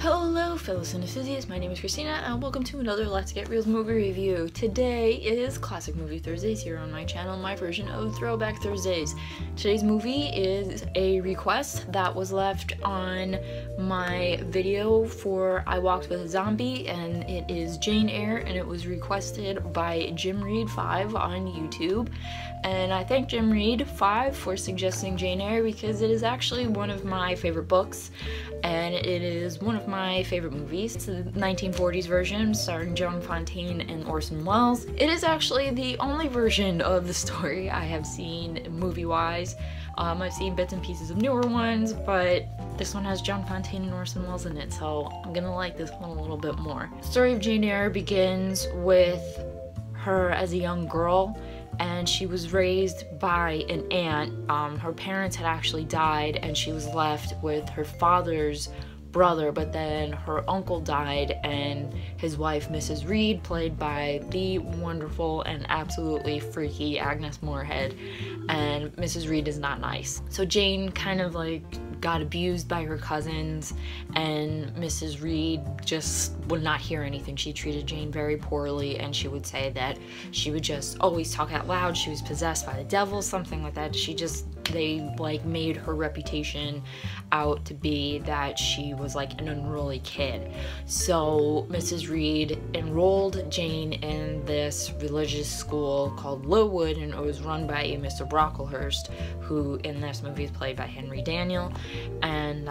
Hello fellow cinephiles, my name is Christina and welcome to another Let's Get Reel's movie review. Today is Classic Movie Thursdays here on my channel, my version of Throwback Thursdays. Today's movie is a request that was left on my video for I Walked with a Zombie, and it is Jane Eyre, and it was requested by Jim Reed 5 on YouTube. And I thank Jim Reed 5 for suggesting Jane Eyre because it is actually one of my favorite books, and it is one of my favorite movies. It's the 1940s version starring Joan Fontaine and Orson Welles. It is actually the only version of the story I have seen movie-wise. I've seen bits and pieces of newer ones, but this one has Joan Fontaine and Orson Welles in it, so I'm gonna like this one a little bit more. The story of Jane Eyre begins with her as a young girl, and she was raised by an aunt. Her parents had actually died, and she was left with her father's brother, but then her uncle died, and his wife, Mrs. Reed, played by the wonderful and absolutely freaky Agnes Moorehead, and Mrs. Reed is not nice. So Jane kind of like got abused by her cousins, and Mrs. Reed just would not hear anything. She treated Jane very poorly, and she would say that she would just always talk out loud, she was possessed by the devil, something like that. They like made her reputation out to be that she was like an unruly kid. So Mrs. Reed enrolled Jane in this religious school called Lowood, and it was run by Mr. Brocklehurst, who in this movie is played by Henry Daniell. And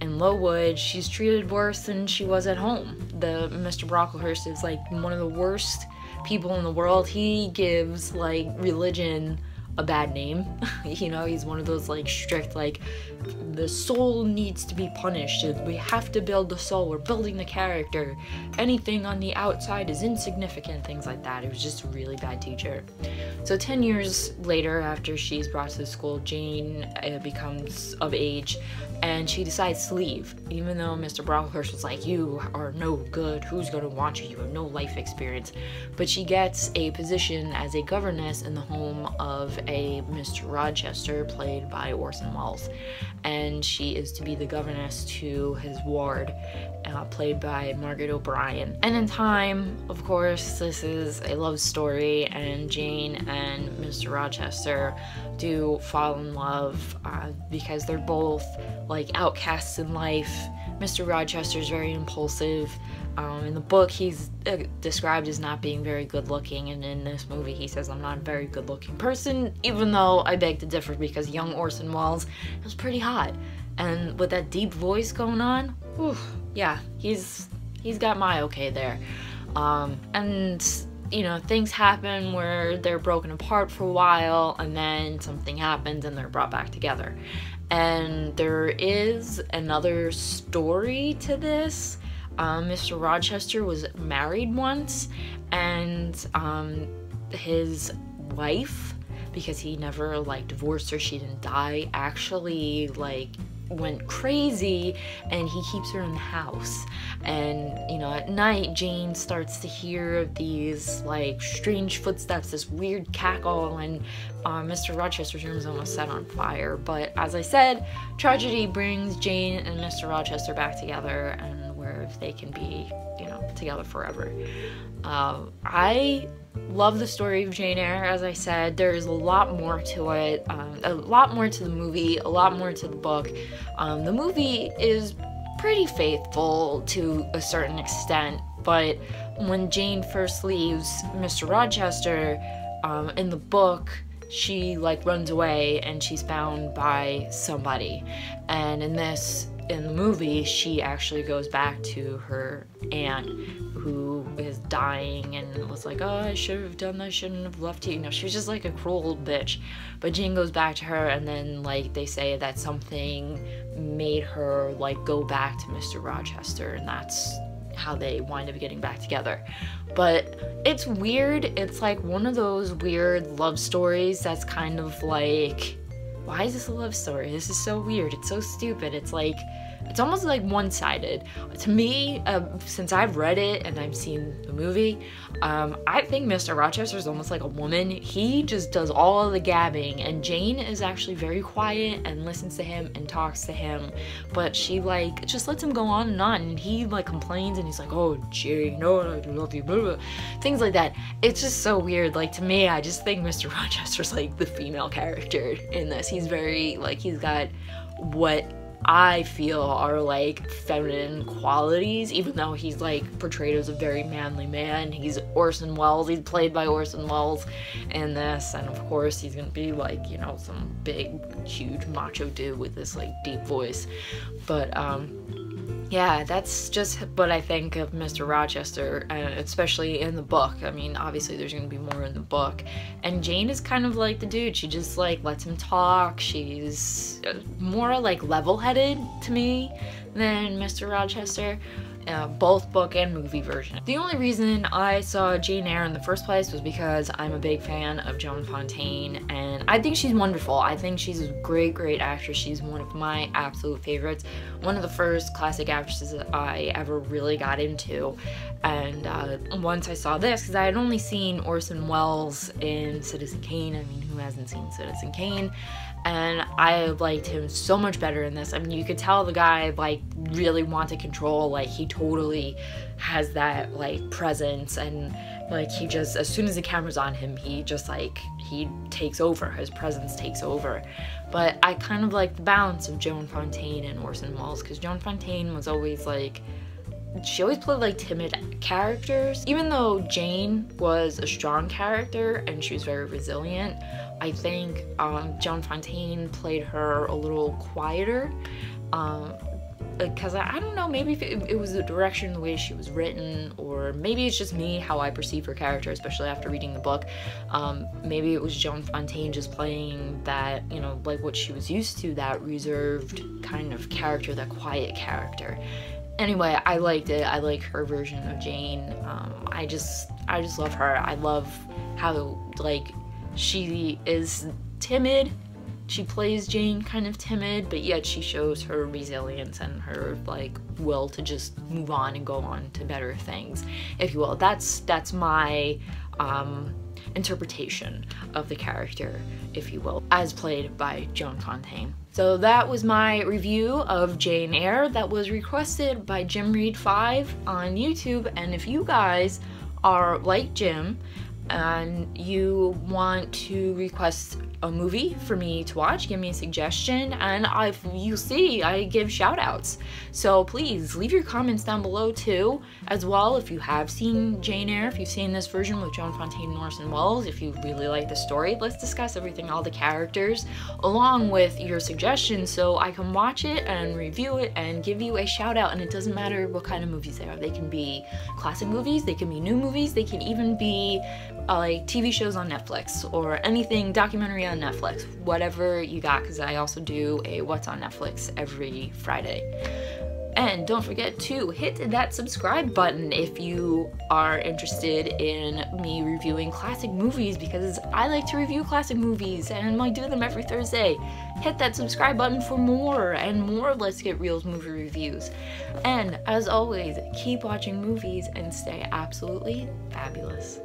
in Lowood, she's treated worse than she was at home. The Mr. Brocklehurst is like one of the worst people in the world. He gives like religion a bad name. You know, he's one of those like strict, like, the soul needs to be punished, we have to build the soul, we're building the character, anything on the outside is insignificant, things like that. It was just a really bad teacher. So 10 years later, after she's brought to the school, Jane becomes of age, and she decides to leave, even though Mr. Brocklehurst was like, you are no good, who's gonna want you, you have no life experience. But she gets a position as a governess in the home of a Mr. Rochester, played by Orson Welles, and she is to be the governess to his ward, played by Margaret O'Brien. And in time, of course, this is a love story, and Jane and Mr. Rochester do fall in love because they're both like outcasts in life. Mr. Rochester is very impulsive. In the book, he's described as not being very good looking, and in this movie he says, I'm not a very good looking person, even though I beg to differ because young Orson Welles was pretty hot. And with that deep voice going on, whew, yeah, he's got my okay there. And you know, things happen where they're broken apart for a while, and then something happens and they're brought back together. And there is another story to this. Mr. Rochester was married once, and his wife, because he never like divorced her, she didn't die, actually like went crazy, and he keeps her in the house. And you know, at night Jane starts to hear these like strange footsteps, this weird cackle, and Mr. Rochester's room is almost set on fire. But as I said, tragedy brings Jane and Mr. Rochester back together, and where they can be, you know, together forever. I love the story of Jane Eyre. As I said, there's a lot more to it, a lot more to the movie, a lot more to the book. The movie is pretty faithful to a certain extent, but when Jane first leaves Mr. Rochester, in the book, she like runs away and she's found by somebody, and in the movie, she actually goes back to her aunt, who is dying, and was like, oh, I should have done that, shouldn't have left you. You know, she was just like a cruel old bitch. But Jane goes back to her, and then like they say that something made her like go back to Mr. Rochester, and that's how they wind up getting back together. But it's weird. It's like one of those weird love stories that's kind of like why is this a love story? This is so weird. It's so stupid. It's like, it's almost like one-sided. To me, since I've read it and I've seen the movie, I think Mr. Rochester is almost like a woman. He just does all of the gabbing, and Jane is actually very quiet and listens to him and talks to him, but she like just lets him go on, and he like complains, and he's like, oh, Jane, no, I love you, blah, blah. Things like that. It's just so weird. Like, to me, I just think Mr. Rochester's like the female character in this. He's very, like, he's got what I feel are like feminine qualities, even though he's like portrayed as a very manly man. He's Orson Welles, he's played by Orson Welles in this, and of course he's gonna be like, you know, some big huge macho dude with this like deep voice. But yeah, that's just what I think of Mr. Rochester, especially in the book. I mean, obviously there's gonna be more in the book, and Jane is kind of like the dude. She just like lets him talk. She's more like level-headed to me than Mr. Rochester, both book and movie version. The only reason I saw Jane Eyre in the first place was because I'm a big fan of Joan Fontaine, and I think she's wonderful. I think she's a great actress. She's one of my absolute favorites. One of the first classic actresses that I ever really got into. And once I saw this, because I had only seen Orson Welles in Citizen Kane. I mean, who hasn't seen Citizen Kane? And I liked him so much better in this. I mean, you could tell the guy like really wanted control. Like, he totally has that like presence, and like he just, as soon as the camera's on him, he just like, he takes over. His presence takes over. But I kind of like the balance of Joan Fontaine and Orson Welles, because Joan Fontaine was always like, she always played like timid characters. Even though Jane was a strong character and she was very resilient, I think Joan Fontaine played her a little quieter, because I don't know, maybe if it was the direction, the way she was written, or maybe it's just me, how I perceive her character, especially after reading the book. Maybe it was Joan Fontaine just playing that, you know, like what she was used to, that reserved kind of character, that quiet character. Anyway, I liked it. I like her version of Jane. I just love her. I love how, like, she is timid. She plays Jane kind of timid, but yet she shows her resilience and her, like, will to just move on and go on to better things, if you will. That's my interpretation of the character, if you will, as played by Joan Fontaine. So that was my review of Jane Eyre that was requested by Jim Reed 5 on YouTube. And if you guys are like Jim and you want to request a movie for me to watch, give me a suggestion, and you'll see I give shout outs. So please leave your comments down below too, as well, if you have seen Jane Eyre, if you've seen this version with Joan Fontaine and Orson Welles, if you really like the story. Let's discuss everything, all the characters, along with your suggestions, so I can watch it and review it and give you a shout out. And it doesn't matter what kind of movies they are. They can be classic movies, they can be new movies, they can even be like TV shows on Netflix, or anything documentary on Netflix, whatever you got, because I also do a What's on Netflix every Friday. And don't forget to hit that subscribe button if you are interested in me reviewing classic movies, because I like to review classic movies and I do them every Thursday. Hit that subscribe button for more and more Let's Get Reel's movie reviews. And as always, keep watching movies and stay absolutely fabulous.